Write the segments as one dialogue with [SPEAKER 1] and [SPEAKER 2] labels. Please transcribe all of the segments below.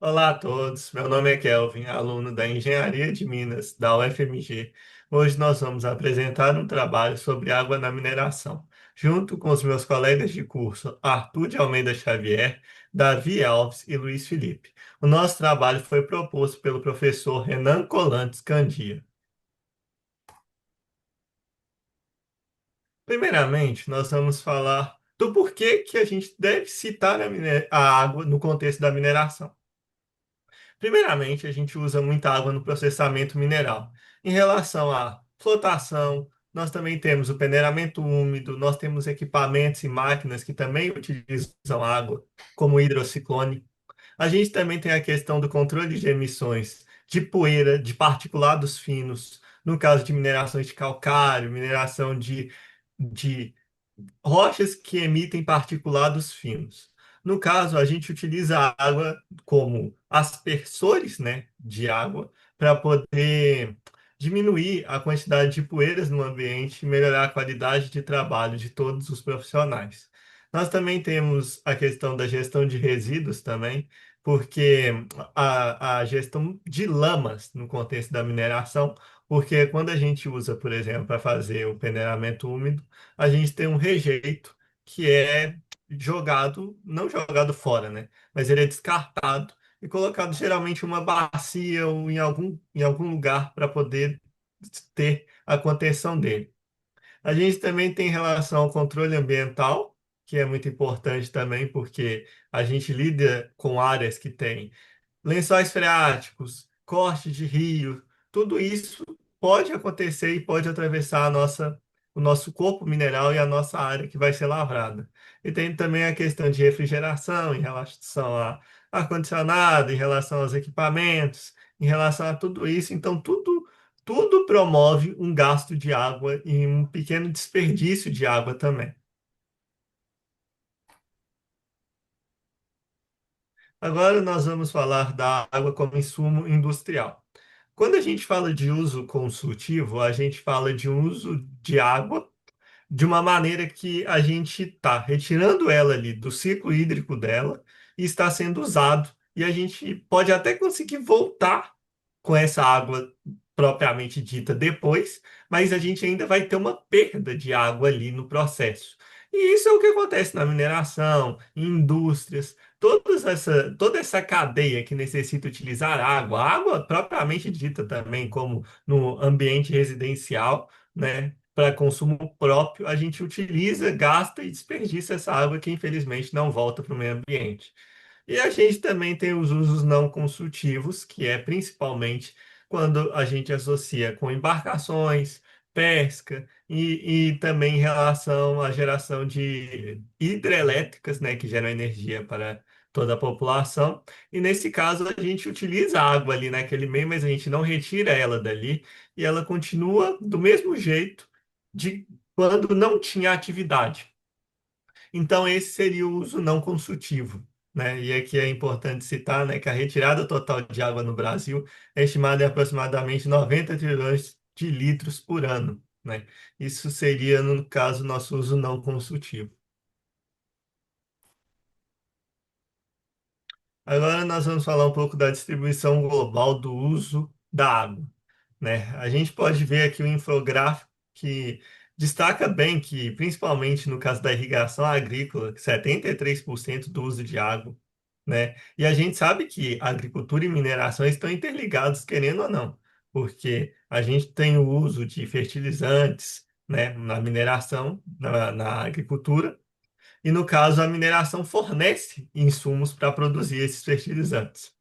[SPEAKER 1] Olá a todos, meu nome é Kelvin, aluno da Engenharia de Minas da UFMG. Hoje nós vamos apresentar um trabalho sobre água na mineração, junto com os meus colegas de curso Arthur de Almeida Xavier, Davi Alves e Luiz Felipe. O nosso trabalho foi proposto pelo professor Renan Colantes Candia. Primeiramente, nós vamos falar do porquê que a gente deve citar a água no contexto da mineração. Primeiramente, a gente usa muita água no processamento mineral. Em relação à flotação, nós também temos o peneiramento úmido, nós temos equipamentos e máquinas que também utilizam água, como o hidrociclone. A gente também tem a questão do controle de emissões de poeira, de particulados finos, no caso de minerações de calcário, mineração de rochas que emitem particulados finos. No caso, a gente utiliza a água como aspersores, né, de água para poder diminuir a quantidade de poeiras no ambiente e melhorar a qualidade de trabalho de todos os profissionais. Nós também temos a questão da gestão de resíduos também, porque a gestão de lamas no contexto da mineração, porque quando a gente usa, por exemplo, para fazer o peneiramento úmido, a gente tem um rejeito que é jogado, não jogado fora, né? Mas ele é descartado e colocado geralmente em uma bacia ou em algum lugar para poder ter a contenção dele. A gente também tem relação ao controle ambiental, que é muito importante também, porque a gente lida com áreas que têm lençóis freáticos, corte de rio, tudo isso pode acontecer e pode atravessar o nosso corpo mineral e a nossa área que vai ser lavrada. E tem também a questão de refrigeração em relação a ar-condicionado, em relação aos equipamentos, em relação a tudo isso. Então, tudo promove um gasto de água e um pequeno desperdício de água também. Agora nós vamos falar da água como insumo industrial. Quando a gente fala de uso consultivo, a gente fala de um uso de água de uma maneira que a gente está retirando ela ali do ciclo hídrico dela e está sendo usado. E a gente pode até conseguir voltar com essa água propriamente dita depois, mas a gente ainda vai ter uma perda de água ali no processo. E isso é o que acontece na mineração, em indústrias, toda essa cadeia que necessita utilizar água, água propriamente dita também, como no ambiente residencial, né? Para consumo próprio, a gente utiliza, gasta e desperdiça essa água que infelizmente não volta para o meio ambiente. E a gente também tem os usos não consultivos, que é principalmente quando a gente associa com embarcações, pesca e também em relação à geração de hidrelétricas, né, que geram energia para toda a população. E nesse caso a gente utiliza a água ali naquele meio, mas a gente não retira ela dali e ela continua do mesmo jeito de quando não tinha atividade. Então, esse seria o uso não consultivo, né? E aqui é importante citar, né, que a retirada total de água no Brasil é estimada em aproximadamente 90 trilhões de litros por ano, né? Isso seria, no caso, nosso uso não consultivo. Agora nós vamos falar um pouco da distribuição global do uso da água, né? A gente pode ver aqui o infográfico que destaca bem que, principalmente no caso da irrigação agrícola, 73% do uso de água, né? E a gente sabe que a agricultura e mineração estão interligados, querendo ou não, porque a gente tem o uso de fertilizantes, né, na mineração, na agricultura, e no caso a mineração fornece insumos para produzir esses fertilizantes.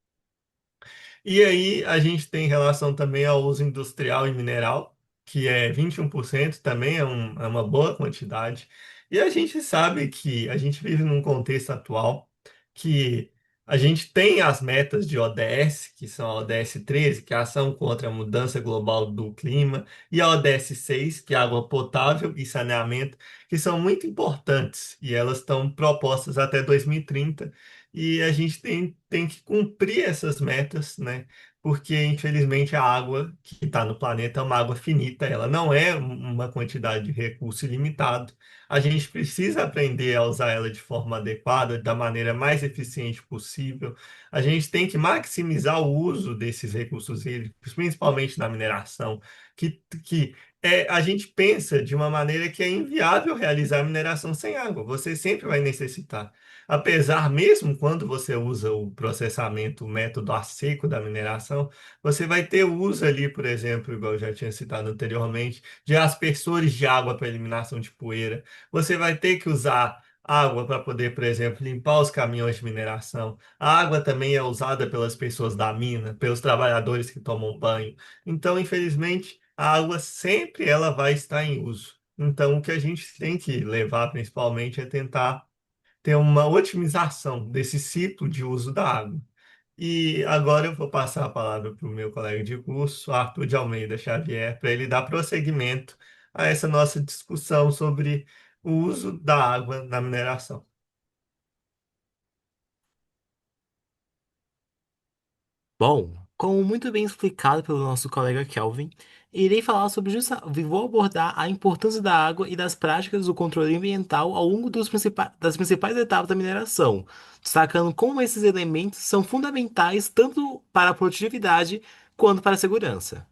[SPEAKER 1] E aí a gente tem relação também ao uso industrial e mineral, que é 21%, também é uma boa quantidade. E a gente sabe que a gente vive num contexto atual que a gente tem as metas de ODS, que são a ODS 13, que é a Ação contra a Mudança Global do Clima, e a ODS 6, que é água potável e saneamento, que são muito importantes e elas estão propostas até 2030 e a gente tem que cumprir essas metas, né? porque infelizmente a água que está no planeta é uma água finita, ela não é uma quantidade de recurso ilimitado. A gente precisa aprender a usar ela de forma adequada, da maneira mais eficiente possível. A gente tem que maximizar o uso desses recursos hídricos, principalmente na mineração, a gente pensa de uma maneira que é inviável realizar a mineração sem água. Você sempre vai necessitar. Apesar, mesmo quando você usa o processamento, o método a seco da mineração, você vai ter o uso ali, por exemplo, igual eu já tinha citado anteriormente, de aspersores de água para eliminação de poeira. Você vai ter que usar água para poder, por exemplo, limpar os caminhões de mineração. A água também é usada pelas pessoas da mina, pelos trabalhadores que tomam banho. Então, infelizmente, a água sempre ela vai estar em uso. Então, o que a gente tem que levar principalmente é tentar ter uma otimização desse ciclo de uso da água. E agora eu vou passar a palavra para o meu colega de curso, Arthur de Almeida Xavier, para ele dar prosseguimento a essa nossa discussão sobre o uso da água na mineração.
[SPEAKER 2] Bom, como muito bem explicado pelo nosso colega Kelvin, irei falar sobre vou abordar a importância da água e das práticas do controle ambiental ao longo das principais etapas da mineração, destacando como esses elementos são fundamentais tanto para a produtividade quanto para a segurança.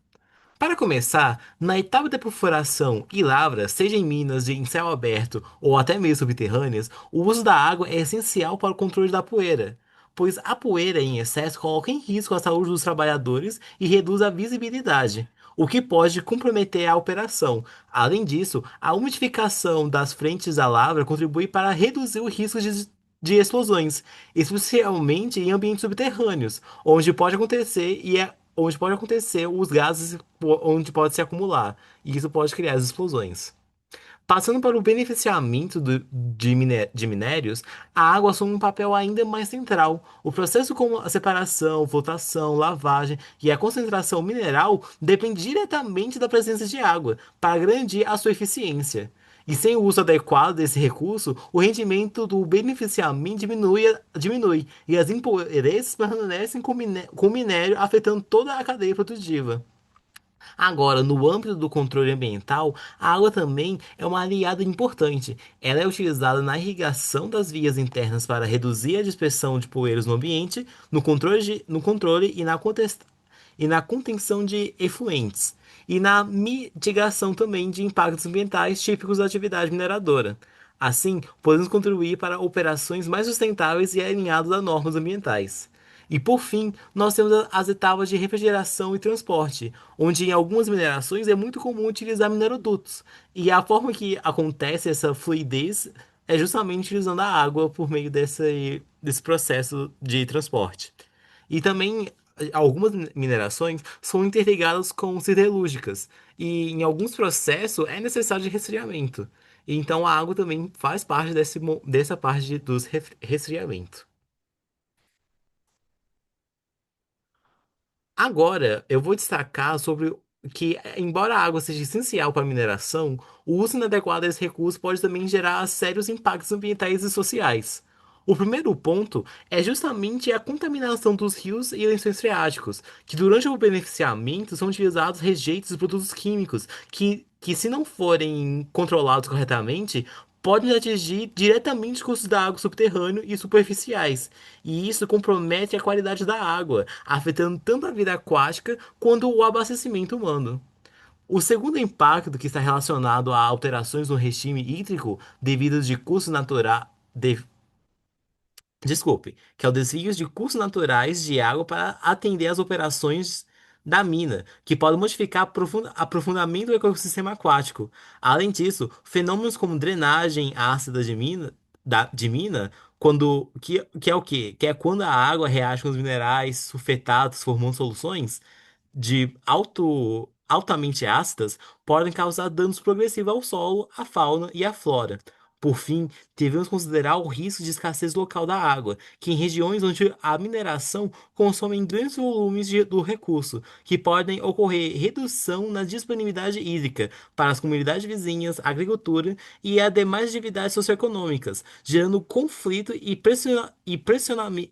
[SPEAKER 2] Para começar, na etapa da perfuração e lavra, seja em minas em céu aberto ou até mesmo subterrâneas, o uso da água é essencial para o controle da poeira, pois a poeira em excesso coloca em risco a saúde dos trabalhadores e reduz a visibilidade, o que pode comprometer a operação. Além disso, a umidificação das frentes da lavra contribui para reduzir o risco de explosões, especialmente em ambientes subterrâneos, onde pode acontecer os gases onde pode se acumular, e isso pode criar as explosões. Passando para o beneficiamento de minérios, a água assume um papel ainda mais central. O processo como a separação, flotação, lavagem e a concentração mineral depende diretamente da presença de água para garantir a sua eficiência. E sem o uso adequado desse recurso, o rendimento do beneficiamento diminui e as impurezas permanecem com o minério, afetando toda a cadeia produtiva. Agora, no âmbito do controle ambiental, a água também é uma aliada importante. Ela é utilizada na irrigação das vias internas para reduzir a dispersão de poeiras no ambiente, no controle e na contenção de efluentes, e na mitigação também de impactos ambientais típicos da atividade mineradora. Assim, podemos contribuir para operações mais sustentáveis e alinhadas a normas ambientais. E por fim, nós temos as etapas de refrigeração e transporte, onde em algumas minerações é muito comum utilizar minerodutos. E a forma que acontece essa fluidez é justamente utilizando a água por meio desse processo de transporte. E também algumas minerações são interligadas com siderúrgicas, e em alguns processos é necessário de resfriamento. Então a água também faz parte dessa parte dos resfriamento. Agora, eu vou destacar sobre que, embora a água seja essencial para a mineração, o uso inadequado desse recurso pode também gerar sérios impactos ambientais e sociais. O primeiro ponto é justamente a contaminação dos rios e lençóis freáticos, que durante o beneficiamento são utilizados rejeitos e produtos químicos que, se não forem controlados corretamente, podem atingir diretamente os cursos da água subterrâneo e superficiais, e isso compromete a qualidade da água, afetando tanto a vida aquática quanto o abastecimento humano. O segundo impacto que está relacionado a alterações no regime hídrico devido de cursos naturais, desculpe, que é o desvio de cursos naturais de água para atender às operações da mina, que podem modificar aprofundamento do ecossistema aquático. Além disso, fenômenos como drenagem ácida de mina, que é o quê? Que é quando a água reage com os minerais sulfetados formando soluções altamente ácidas, podem causar danos progressivos ao solo, à fauna e à flora. Por fim, devemos considerar o risco de escassez local da água, que em regiões onde a mineração consome grandes volumes do recurso, que podem ocorrer redução na disponibilidade hídrica para as comunidades vizinhas, agricultura e as demais atividades socioeconômicas, gerando conflito e pressionamento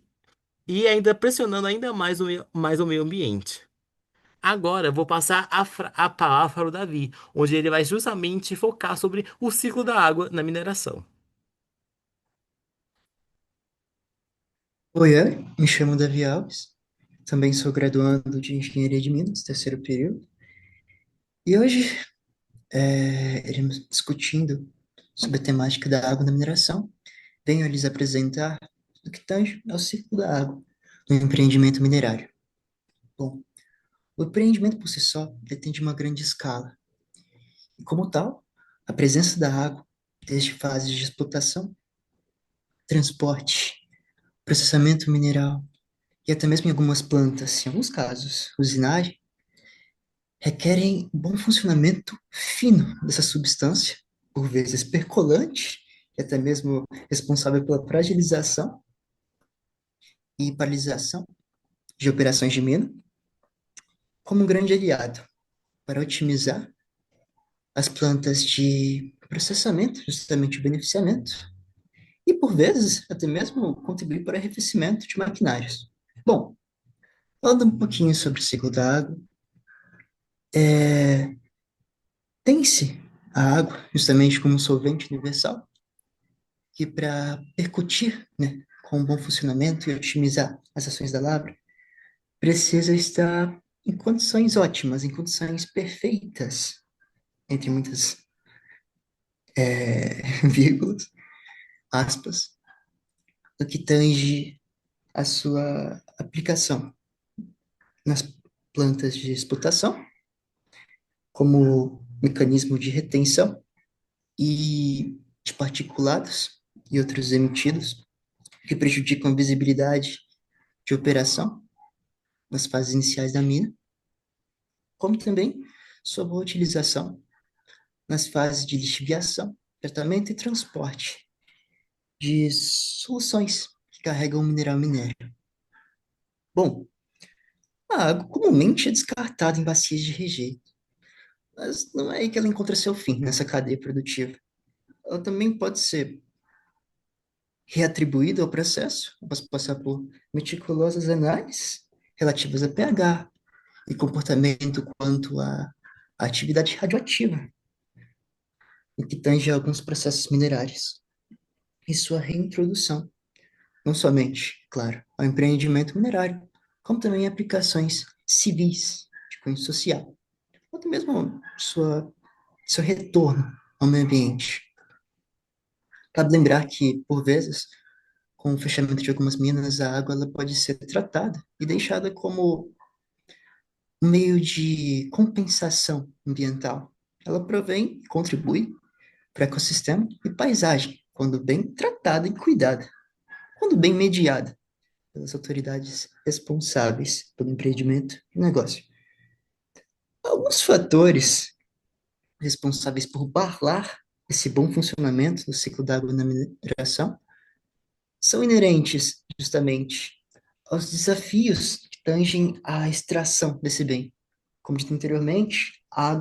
[SPEAKER 2] e ainda pressionando ainda mais mais o meio ambiente. Agora, eu vou passar a palavra para o Davi, onde ele vai justamente focar sobre o ciclo da água na mineração.
[SPEAKER 3] Oi, me chamo Davi Alves, também sou graduando de Engenharia de Minas, terceiro período, e hoje iremos discutindo sobre a temática da água na mineração. Venho lhes apresentar o que tange ao ciclo da água no empreendimento minerário. Bom, o empreendimento por si só pretende uma grande escala, e como tal, a presença da água, desde fases de explotação, transporte, processamento mineral e até mesmo em algumas plantas, em alguns casos, usinagem, requerem bom funcionamento fino dessa substância, por vezes percolante, e até mesmo responsável pela fragilização e paralisação de operações de mina, como um grande aliado para otimizar as plantas de processamento, justamente o beneficiamento, e por vezes até mesmo contribuir para o arrefecimento de maquinários. Bom, falando um pouquinho sobre o ciclo da água, tem-se a água justamente como um solvente universal, que para percutir, né, com um bom funcionamento e otimizar as ações da lavra, precisa estar em condições ótimas, em condições perfeitas, entre muitas vírgulas, aspas, no que tange a sua aplicação nas plantas de explotação, como mecanismo de retenção e de particulados e outros emitidos, que prejudicam a visibilidade de operação nas fases iniciais da mina, como também sua boa utilização nas fases de lixiviação, tratamento e transporte de soluções que carregam o mineral minério. Bom, a água comumente é descartada em bacias de rejeito, mas não é aí que ela encontra seu fim nessa cadeia produtiva. Ela também pode ser reatribuída ao processo, após passar por meticulosas análises relativas a pH e comportamento quanto à atividade radioativa, o que tange a alguns processos minerais, e sua reintrodução, não somente, claro, ao empreendimento minerário, como também em aplicações civis de cunho social, ou até mesmo seu retorno ao meio ambiente. Cabe lembrar que, por vezes, com o fechamento de algumas minas, a água ela pode ser tratada e deixada como um meio de compensação ambiental. Ela provém e contribui para o ecossistema e paisagem, quando bem tratada e cuidada, quando bem mediada pelas autoridades responsáveis pelo empreendimento e negócio. Alguns fatores responsáveis por barrar esse bom funcionamento do ciclo da água na mineração são inerentes, justamente, aos desafios que tangem à extração desse bem. Como dito anteriormente, a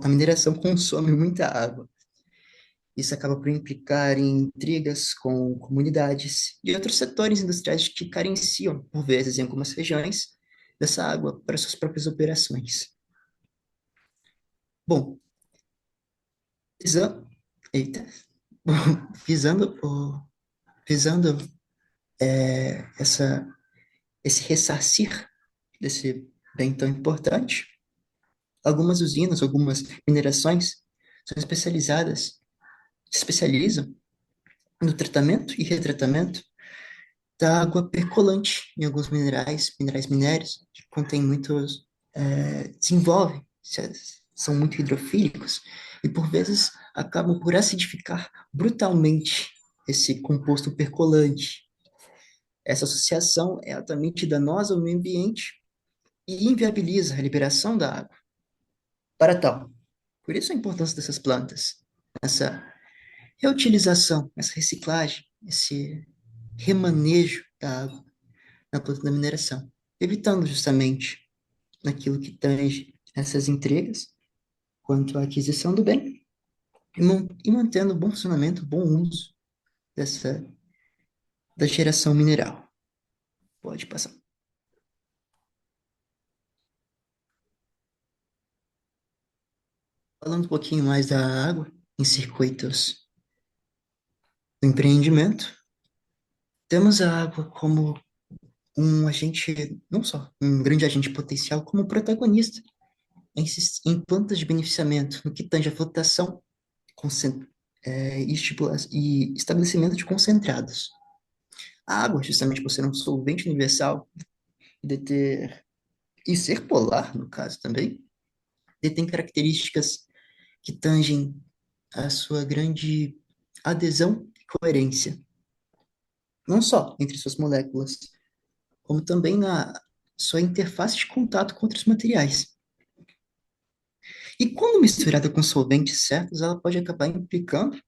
[SPEAKER 3] mineração consome muita água. Isso acaba por implicar em intrigas com comunidades e outros setores industriais que carenciam, por vezes, em algumas regiões, dessa água para suas próprias operações. Bom, visando, eita, visando, visando esse ressarcir desse bem tão importante, algumas usinas, algumas minerações são se especializam no tratamento e retratamento da água percolante em alguns minerais minérios, que contêm muitos, desenvolvem, são muito hidrofílicos, e por vezes acabam por acidificar brutalmente esse composto percolante. Essa associação é altamente danosa ao meio ambiente e inviabiliza a liberação da água. Para tal, por isso a importância dessas plantas, essa reutilização, essa reciclagem, esse remanejo da água na planta da mineração, evitando justamente naquilo que tange essas intrigas quanto à aquisição do bem e mantendo o bom funcionamento, o bom uso dessa da geração mineral. Pode passar. Falando um pouquinho mais da água em circuitos do empreendimento, temos a água como um agente, não só um grande agente potencial, como protagonista em plantas de beneficiamento, no que tange a flotação e estabelecimento de concentrados. A água, justamente por ser um solvente universal e, e ser polar, no caso também, detém características que tangem a sua grande adesão e coerência, não só entre suas moléculas, como também na sua interface de contato com outros materiais. E quando misturada com solventes certos, ela pode acabar implicando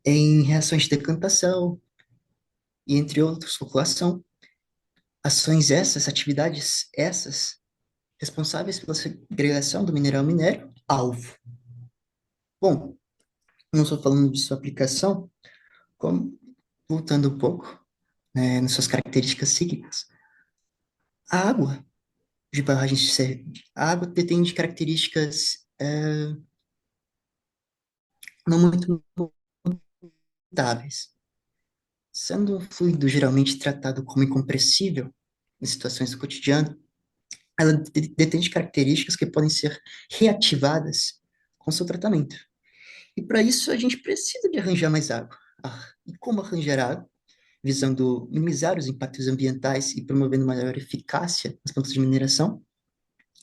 [SPEAKER 3] em reações de decantação e, entre outros, floculação. Atividades essas, responsáveis pela segregação do mineral minério alvo. Bom, não estou falando de sua aplicação, como, voltando um pouco, né, nas suas características cíclicas, a água de barragens de a água detém de características não muito mutáveis, sendo um fluido geralmente tratado como incompressível em situações do cotidiano. Ela detém de características que podem ser reativadas com seu tratamento. E para isso a gente precisa de arranjar mais água. E como arranjar água? Visando minimizar os impactos ambientais e promovendo maior eficácia nas plantas de mineração.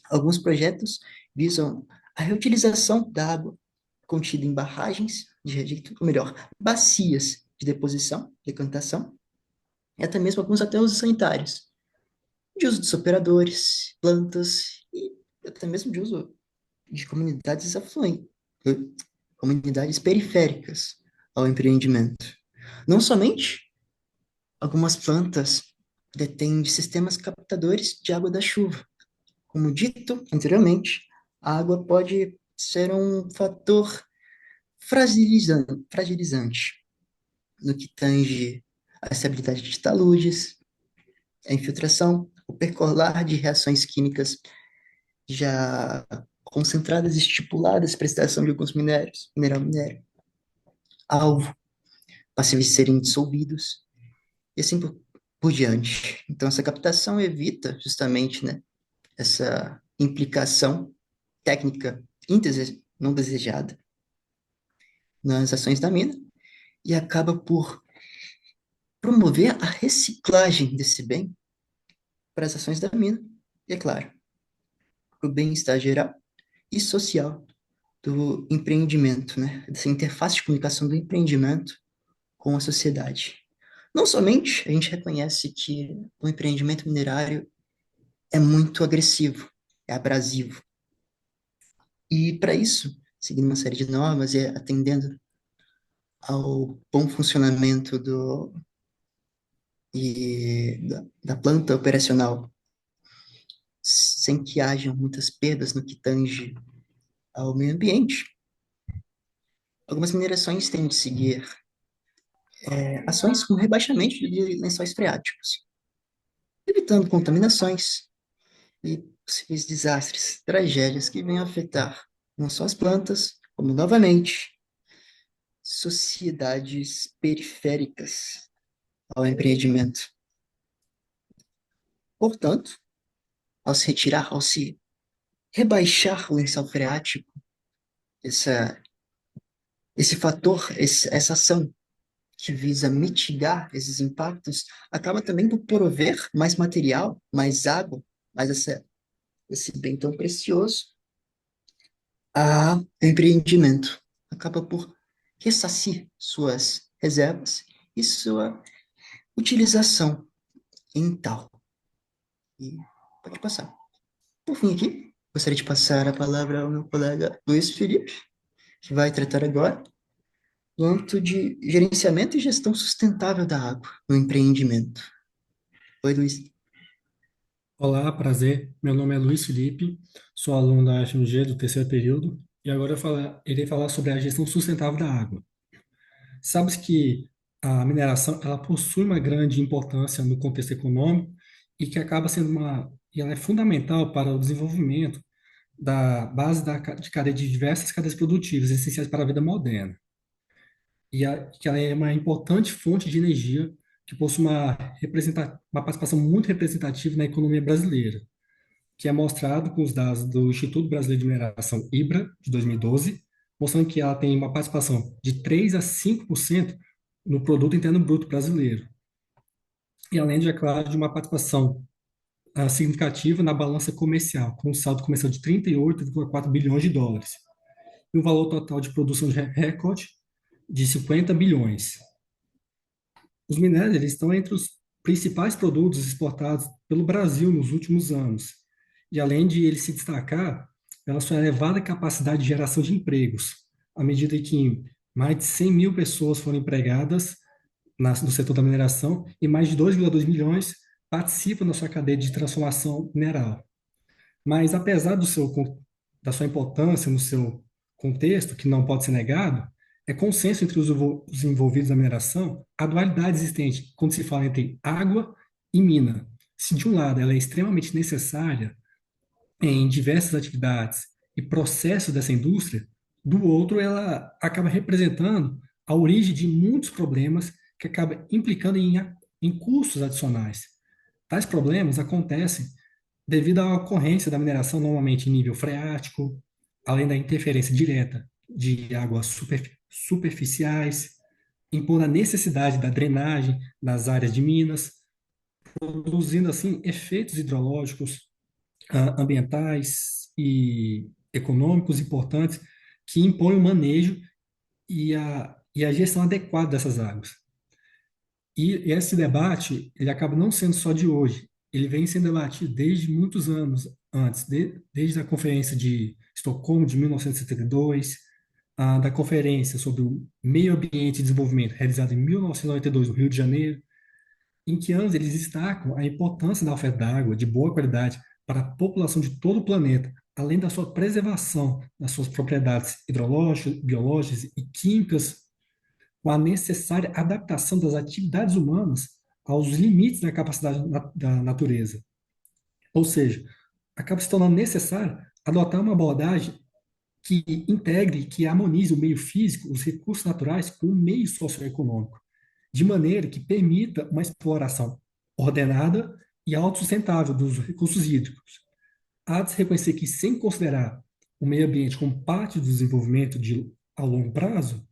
[SPEAKER 3] Alguns projetos visam a reutilização da água contida em barragens de rejeito, ou melhor, bacias de deposição, decantação, e até mesmo alguns aterros sanitários, de uso dos operadores, plantas e até mesmo de uso de comunidades afluentes, comunidades periféricas ao empreendimento. Não somente algumas plantas detêm de sistemas captadores de água da chuva. Como dito anteriormente, a água pode ser um fator fragilizante no que tange a estabilidade de taludes, a infiltração, o percolar de reações químicas já concentradas e estipuladas para a extração de alguns minérios, minério, alvo, passíveis de serem dissolvidos, e assim por diante. Então, essa captação evita justamente, né, essa implicação técnica não desejada nas ações da mina e acaba por promover a reciclagem desse bem para as ações da mina e, é claro, para o bem-estar geral e social do empreendimento, né? Dessa interface de comunicação do empreendimento com a sociedade. Não somente a gente reconhece que o empreendimento minerário é muito agressivo, é abrasivo. E para isso, seguindo uma série de normas e atendendo ao bom funcionamento da planta operacional, sem que hajam muitas perdas no que tange ao meio ambiente, algumas minerações têm de seguir ações com rebaixamento de lençóis freáticos, evitando contaminações e possíveis desastres, tragédias que venham afetar não só as plantas, como novamente sociedades periféricas ao empreendimento. Portanto, ao se rebaixar o lençol freático, essa, esse fator, essa ação que visa mitigar esses impactos, acaba também por prover mais material, mais água, mais esse bem tão precioso a empreendimento. Acaba por ressarcir suas reservas e sua utilização em tal. E pode passar. Por fim, aqui, gostaria de passar a palavra ao meu colega Luiz Felipe, que vai tratar agora do âmbito de gerenciamento e gestão sustentável da água no empreendimento. Oi, Luiz.
[SPEAKER 4] Olá, prazer. Meu nome é Luiz Felipe, sou aluno da FMG do terceiro período e agora irei falar sobre a gestão sustentável da água. Sabe-se que a mineração ela possui uma grande importância no contexto econômico, e que acaba sendo e ela é fundamental para o desenvolvimento da base de cadeia de diversas cadeias produtivas essenciais para a vida moderna. Que ela é uma importante fonte de energia que possui uma participação muito representativa na economia brasileira, que é mostrado com os dados do Instituto Brasileiro de Mineração, IBRA, de 2012, mostrando que ela tem uma participação de 3 a 5% no produto interno bruto brasileiro. E além de, é claro, de uma participação significativa na balança comercial, com um saldo comercial de 38,4 bilhões de dólares, e um valor total de produção de recorde de 50 bilhões. Os minérios eles estão entre os principais produtos exportados pelo Brasil nos últimos anos. E além de ele se destacar pela sua elevada capacidade de geração de empregos, à medida que mais de 100 mil pessoas foram empregadas no setor da mineração e mais de 2,2 milhões participam da sua cadeia de transformação mineral. Mas apesar da sua importância no seu contexto, que não pode ser negado, é consenso entre os envolvidos na mineração a dualidade existente quando se fala entre água e mina. Se de um lado ela é extremamente necessária em diversas atividades e processos dessa indústria, do outro ela acaba representando a origem de muitos problemas que acaba implicando em custos adicionais. Tais problemas acontecem devido à ocorrência da mineração normalmente em nível freático, além da interferência direta de águas superficiais, impondo a necessidade da drenagem das áreas de minas, produzindo assim efeitos hidrológicos, ambientais e econômicos importantes que impõem o manejo e a gestão adequada dessas águas. E esse debate, ele acaba não sendo só de hoje, ele vem sendo debatido desde muitos anos antes, desde a Conferência de Estocolmo de 1972, da Conferência sobre o Meio Ambiente e Desenvolvimento, realizada em 1992 no Rio de Janeiro, em que ambos eles destacam a importância da oferta de água de boa qualidade para a população de todo o planeta, além da sua preservação das suas propriedades hidrológicas, biológicas e químicas, com a necessária adaptação das atividades humanas aos limites da capacidade da natureza. Ou seja, acaba se tornando necessário adotar uma abordagem que integre, que harmonize o meio físico, os recursos naturais, com o meio socioeconômico, de maneira que permita uma exploração ordenada e autossustentável dos recursos hídricos. Há de se reconhecer que, sem considerar o meio ambiente como parte do desenvolvimento a longo prazo,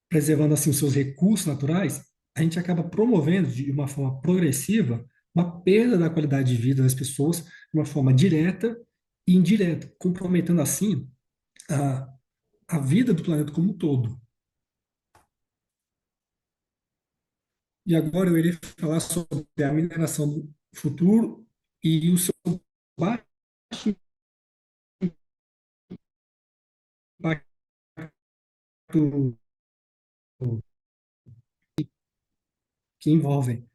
[SPEAKER 4] preservando assim os seus recursos naturais, a gente acaba promovendo de uma forma progressiva uma perda da qualidade de vida das pessoas de uma forma direta e indireta, comprometendo assim a, a vida do planeta como um todo. E agora eu irei falar sobre a mineração do futuro e o seu baixo impacto que envolvem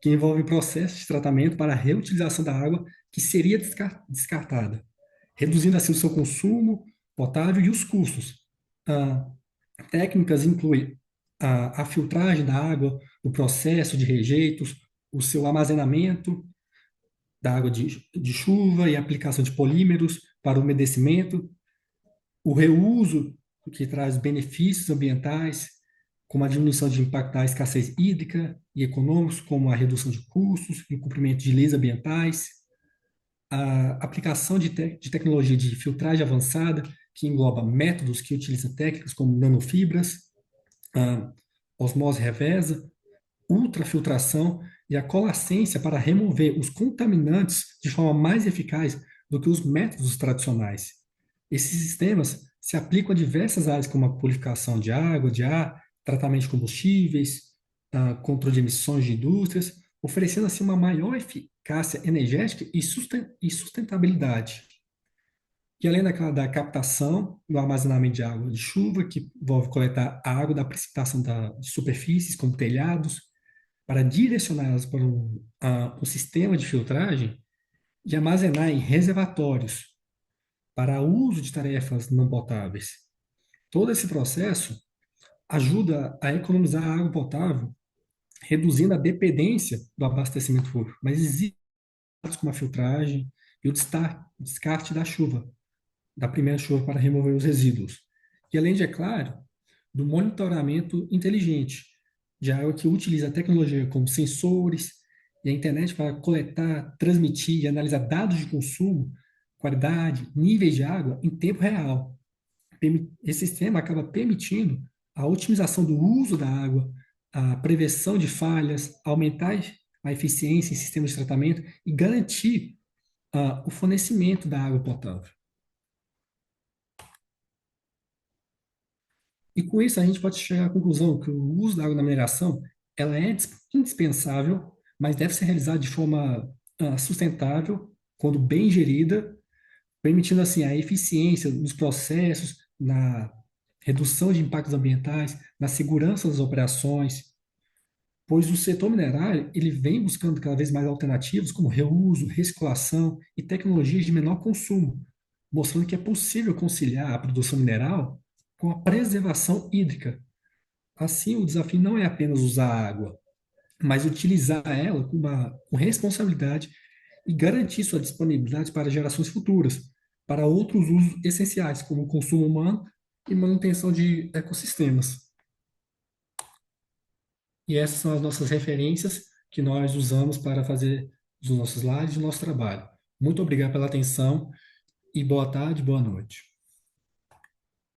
[SPEAKER 4] que envolve processos de tratamento para a reutilização da água que seria descartada, reduzindo assim o seu consumo potável e os custos. Ah, Técnicas incluem a filtragem da água, o processo de rejeitos, o seu armazenamento da água de chuva e aplicação de polímeros para o umedecimento, o reuso, que traz benefícios ambientais, como a diminuição de impacto da escassez hídrica e econômicos, como a redução de custos e o cumprimento de leis ambientais, a aplicação de tecnologia de filtragem avançada, que engloba métodos que utilizam técnicas como nanofibras, osmose reversa, ultrafiltração e a colascência para remover os contaminantes de forma mais eficaz do que os métodos tradicionais. Esses sistemas se aplicam a diversas áreas, como a purificação de água, de ar, tratamento de combustíveis, controle de emissões de indústrias, oferecendo assim uma maior eficácia energética e sustentabilidade. E além da captação, do armazenamento de água de chuva, que envolve coletar a água da precipitação de superfícies, como telhados, para direcioná-las para um sistema de filtragem e armazenar em reservatórios para uso de tarefas não potáveis. Todo esse processo ajuda a economizar a água potável, reduzindo a dependência do abastecimento público. Mas existem como a filtragem e o descarte da chuva, da primeira chuva para remover os resíduos. E além de, é claro, do monitoramento inteligente, de água que utiliza a tecnologia como sensores e a internet para coletar, transmitir e analisar dados de consumo, qualidade, níveis de água em tempo real. Esse sistema acaba permitindo a otimização do uso da água, a prevenção de falhas, aumentar a eficiência em sistemas de tratamento e garantir o fornecimento da água potável. E com isso a gente pode chegar à conclusão que o uso da água na mineração ela é indispensável, mas deve ser realizada de forma sustentável, quando bem gerida, permitindo assim a eficiência nos processos, na redução de impactos ambientais, na segurança das operações, pois o setor minerário ele vem buscando cada vez mais alternativas como reuso, reciclação e tecnologias de menor consumo, mostrando que é possível conciliar a produção mineral com a preservação hídrica. Assim, o desafio não é apenas usar a água, mas utilizar ela com responsabilidade e garantir sua disponibilidade para gerações futuras, para outros usos essenciais, como o consumo humano e manutenção de ecossistemas. E essas são as nossas referências que nós usamos para fazer os nossos lives e o nosso trabalho. Muito obrigado pela atenção e boa tarde, boa noite.